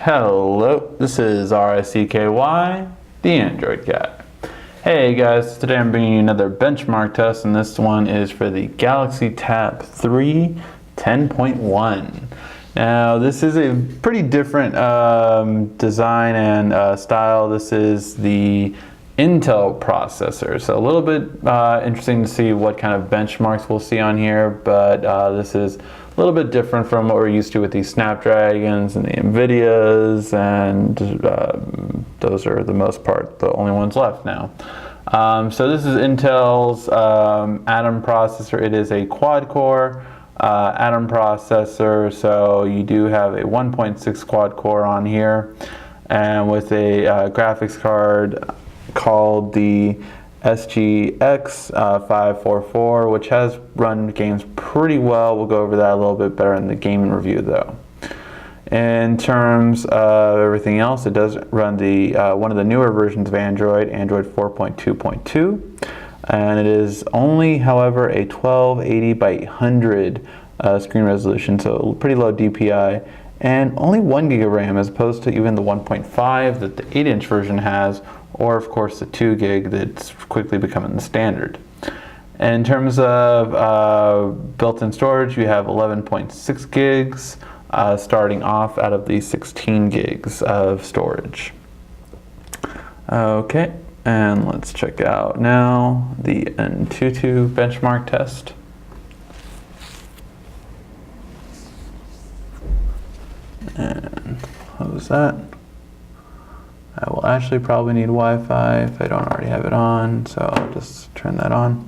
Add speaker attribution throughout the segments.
Speaker 1: Hello, this is RICKY, the Android guy. Hey guys, today I'm bringing you another benchmark test, and this one is for the Galaxy Tab 3 10.1. Now, this is a pretty different design and style. This is the Intel processor, so a little bit interesting to see what kind of benchmarks we'll see on here, but this is a little bit different from what we're used to with these Snapdragons and the Nvidias, and those are the most part the only ones left now. So this is Intel's Atom processor. It is a quad-core Atom processor, so you do have a 1.6 quad-core on here, and with a graphics card called the SGX 544, which has run games pretty well. We'll go over that a little bit better in the gaming review though. In terms of everything else, it does run the one of the newer versions of Android 4.2.2, and it is only, however, a 1280 by 800 screen resolution, so pretty low DPI, and only 1 gig of RAM as opposed to even the 1.5 that the 8-inch version has, or of course the 2 gig that's quickly becoming the standard. In terms of built-in storage, you have 11.6 gigs starting off out of the 16 gigs of storage. Okay, and let's check out now the Antutu benchmark test. And close that. I will actually probably need Wi-Fi if I don't already have it on, so I'll just turn that on.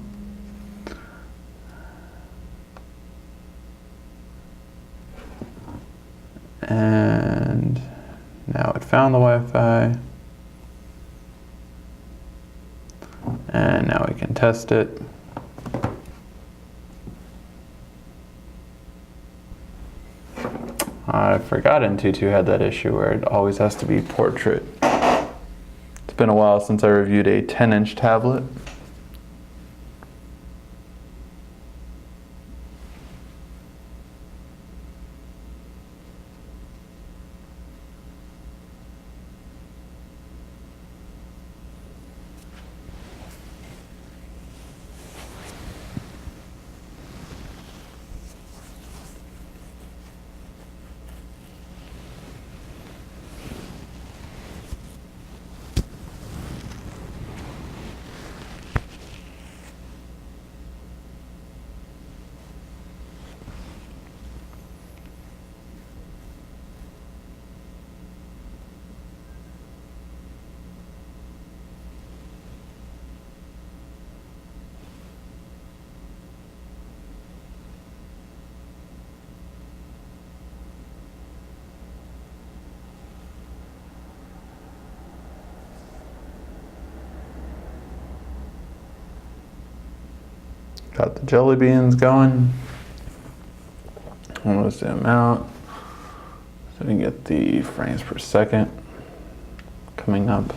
Speaker 1: And now it found the Wi-Fi. And now we can test it. I forgot Antutu had that issue where it always has to be portrait. It's been a while since I reviewed a 10-inch tablet. Got the jelly beans going. I'm going to zoom out so we can get the frames per second coming up.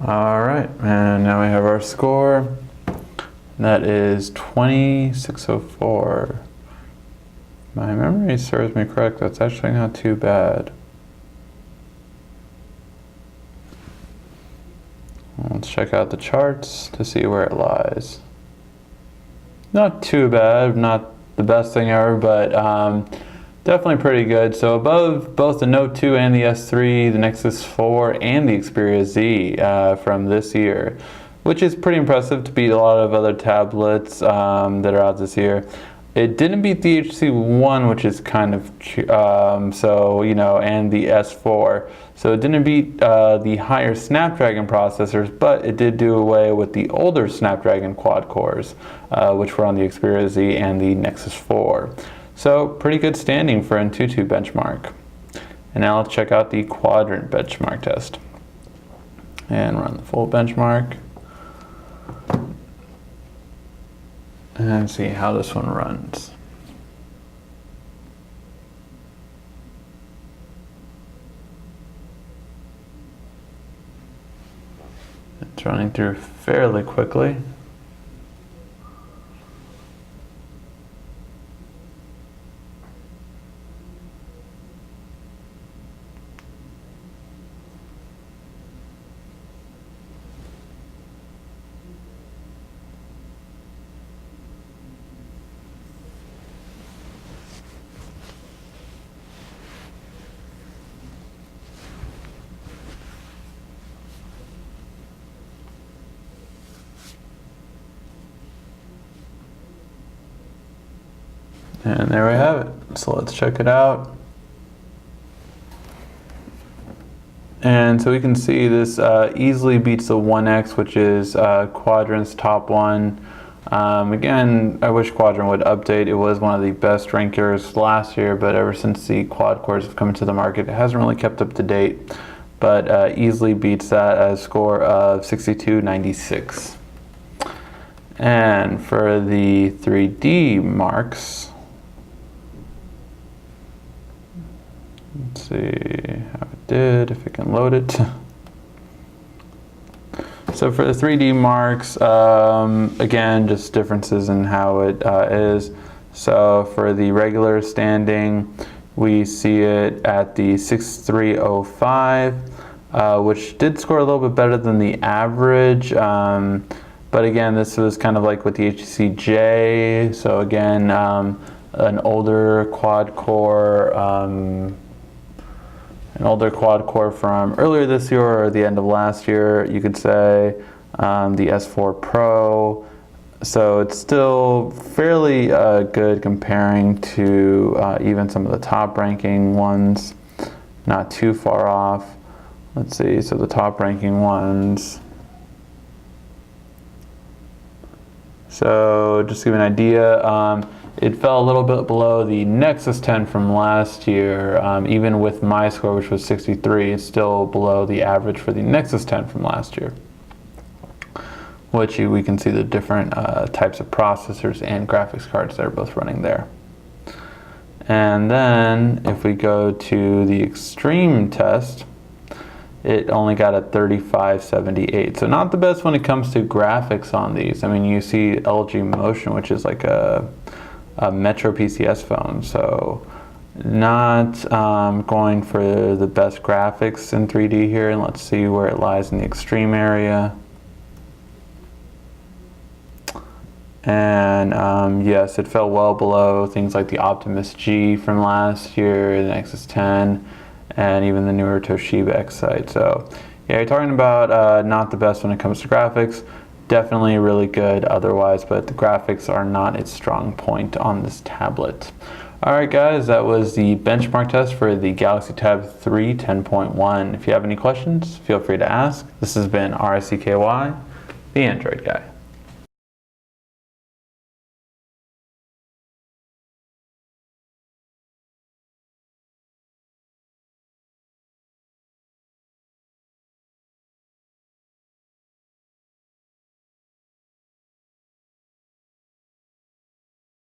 Speaker 1: All right, and now we have our score. That is 2604. my memory serves me correct, that's actually not too bad. Let's check out the charts to see where it lies. Not too bad, not the best thing ever, but definitely pretty good. So above both the Note 2 and the S3, the Nexus 4, and the Xperia Z from this year, which is pretty impressive to beat a lot of other tablets that are out this year. It didn't beat the HTC One, which is kind of, so, you know, and the S4. So it didn't beat the higher Snapdragon processors, but it did do away with the older Snapdragon quad cores, which were on the Xperia Z and the Nexus 4. So pretty good standing for Antutu benchmark. And now let's check out the quadrant benchmark test. And run the full benchmark. And see how this one runs. It's running through fairly quickly. And there we have it. So let's check it out. And so we can see this easily beats the 1X, which is Quadrant's top one. Again, I wish Quadrant would update. It was one of the best rankers last year, but ever since the quad cores have come into the market, it hasn't really kept up to date. But easily beats that at a score of 62.96. And for the 3D marks, let's see how it did, if it can load it. So for the 3D marks, again, just differences in how it is. So for the regular standing, we see it at the 6305, which did score a little bit better than the average. But again, this was kind of like with the HTC J. So again, an older quad core from earlier this year or the end of last year, you could say, the S4 Pro. So it's still fairly good comparing to even some of the top ranking ones, not too far off. Let's see, so the top ranking ones. So just to give an idea, it fell a little bit below the Nexus 10 from last year. Even with my score, which was 63, it's still below the average for the Nexus 10 from last year. Which we can see the different types of processors and graphics cards that are both running there. And then if we go to the extreme test, it only got a 3578. So not the best when it comes to graphics on these. I mean, you see LG Motion, which is like a Metro PCS phone, so not going for the best graphics in 3D here. And let's see where it lies in the extreme area. And yes, it fell well below things like the Optimus G from last year, the Nexus 10, and even the newer Toshiba X-Sight. So yeah, you're talking about not the best when it comes to graphics. Definitely really good otherwise, but the graphics are not its strong point on this tablet. Alright guys, that was the benchmark test for the Galaxy Tab 3 10.1. If you have any questions, feel free to ask. This has been RICKY, the Android Guy.